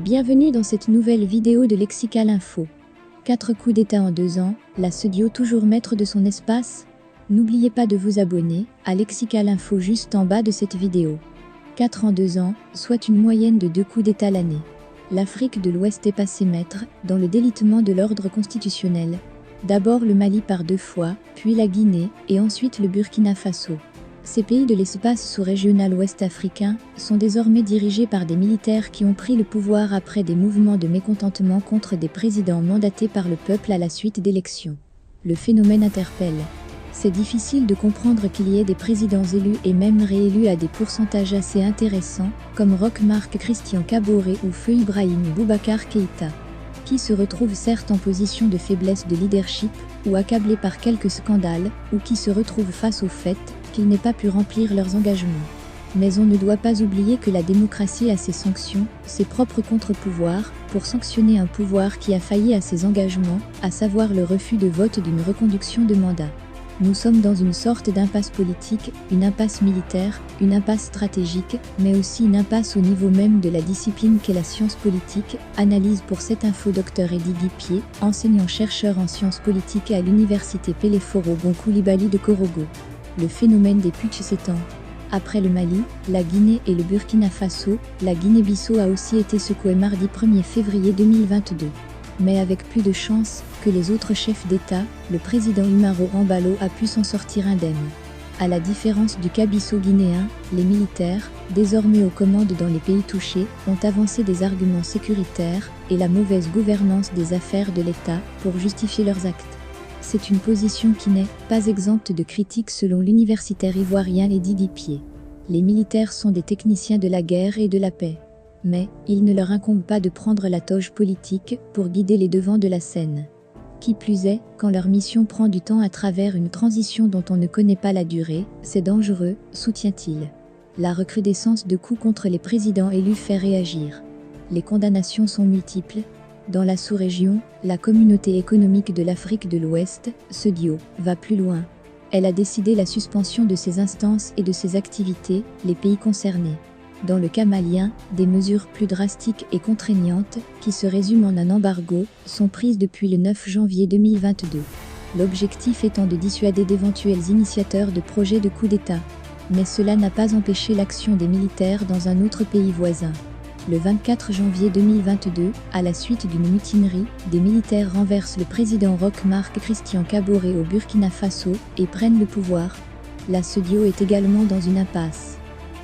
Bienvenue dans cette nouvelle vidéo de Lexical Info. 4 coups d'état en 2 ans, la Sudio toujours maître de son espace? N'oubliez pas de vous abonner à Lexical Info juste en bas de cette vidéo. 4 en 2 ans, soit une moyenne de 2 coups d'état l'année. L'Afrique de l'Ouest est passée maître dans le délitement de l'ordre constitutionnel. D'abord le Mali par 2 fois, puis la Guinée et ensuite le Burkina Faso. Ces pays de l'espace sous-régional ouest africain sont désormais dirigés par des militaires qui ont pris le pouvoir après des mouvements de mécontentement contre des présidents mandatés par le peuple à la suite d'élections. Le phénomène interpelle. C'est difficile de comprendre qu'il y ait des présidents élus et même réélus à des pourcentages assez intéressants, comme Roch Marc Christian Kaboré ou Feu Ibrahim Boubacar Keïta, qui se retrouvent certes en position de faiblesse de leadership, ou accablés par quelques scandales, ou qui se retrouvent face au fait qu'ils n'aient pas pu remplir leurs engagements. Mais on ne doit pas oublier que la démocratie a ses sanctions, ses propres contre-pouvoirs, pour sanctionner un pouvoir qui a failli à ses engagements, à savoir le refus de vote d'une reconduction de mandat. Nous sommes dans une sorte d'impasse politique, une impasse militaire, une impasse stratégique, mais aussi une impasse au niveau même de la discipline qu'est la science politique, analyse pour cette info Dr Eddy Guipier, enseignant-chercheur en sciences politiques à l'université Peleforo Bonkoulibaly de Korogo. Le phénomène des putschs s'étend. Après le Mali, la Guinée et le Burkina Faso, la Guinée-Bissau a aussi été secouée mardi 1er février 2022. Mais avec plus de chance que les autres chefs d'État, le président Umaro Embalo a pu s'en sortir indemne. À la différence du cas bissau-guinéen, les militaires, désormais aux commandes dans les pays touchés, ont avancé des arguments sécuritaires et la mauvaise gouvernance des affaires de l'État pour justifier leurs actes. C'est une position qui n'est pas exempte de critiques selon l'universitaire ivoirien Eddy Guipier. Les militaires sont des techniciens de la guerre et de la paix. Mais il ne leur incombe pas de prendre la toge politique pour guider les devants de la scène. Qui plus est, quand leur mission prend du temps à travers une transition dont on ne connaît pas la durée, c'est dangereux, soutient-il. La recrudescence de coups contre les présidents élus fait réagir. Les condamnations sont multiples. Dans la sous-région, la communauté économique de l'Afrique de l'Ouest, SEDIO, va plus loin. Elle a décidé la suspension de ses instances et de ses activités, les pays concernés. Dans le cas malien, des mesures plus drastiques et contraignantes, qui se résument en un embargo, sont prises depuis le 9 janvier 2022. L'objectif étant de dissuader d'éventuels initiateurs de projets de coup d'État. Mais cela n'a pas empêché l'action des militaires dans un autre pays voisin. Le 24 janvier 2022, à la suite d'une mutinerie, des militaires renversent le président Roch Marc Christian Kaboré au Burkina Faso et prennent le pouvoir. La SEDIO est également dans une impasse.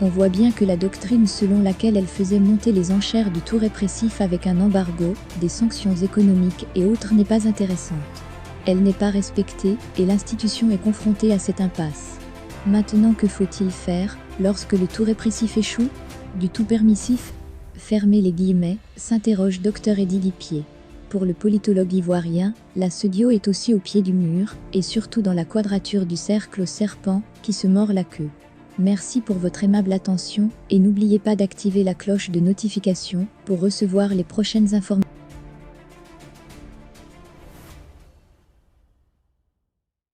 On voit bien que la doctrine selon laquelle elle faisait monter les enchères du tout répressif avec un embargo, des sanctions économiques et autres n'est pas intéressante. Elle n'est pas respectée et l'institution est confrontée à cette impasse. Maintenant, que faut-il faire lorsque le tout répressif échoue? Du tout permissif? Fermez les guillemets, s'interroge Dr Eddy Guipier. Pour le politologue ivoirien, la SEDIO est aussi au pied du mur, et surtout dans la quadrature du cercle au serpent, qui se mord la queue. Merci pour votre aimable attention, et n'oubliez pas d'activer la cloche de notification, pour recevoir les prochaines informations.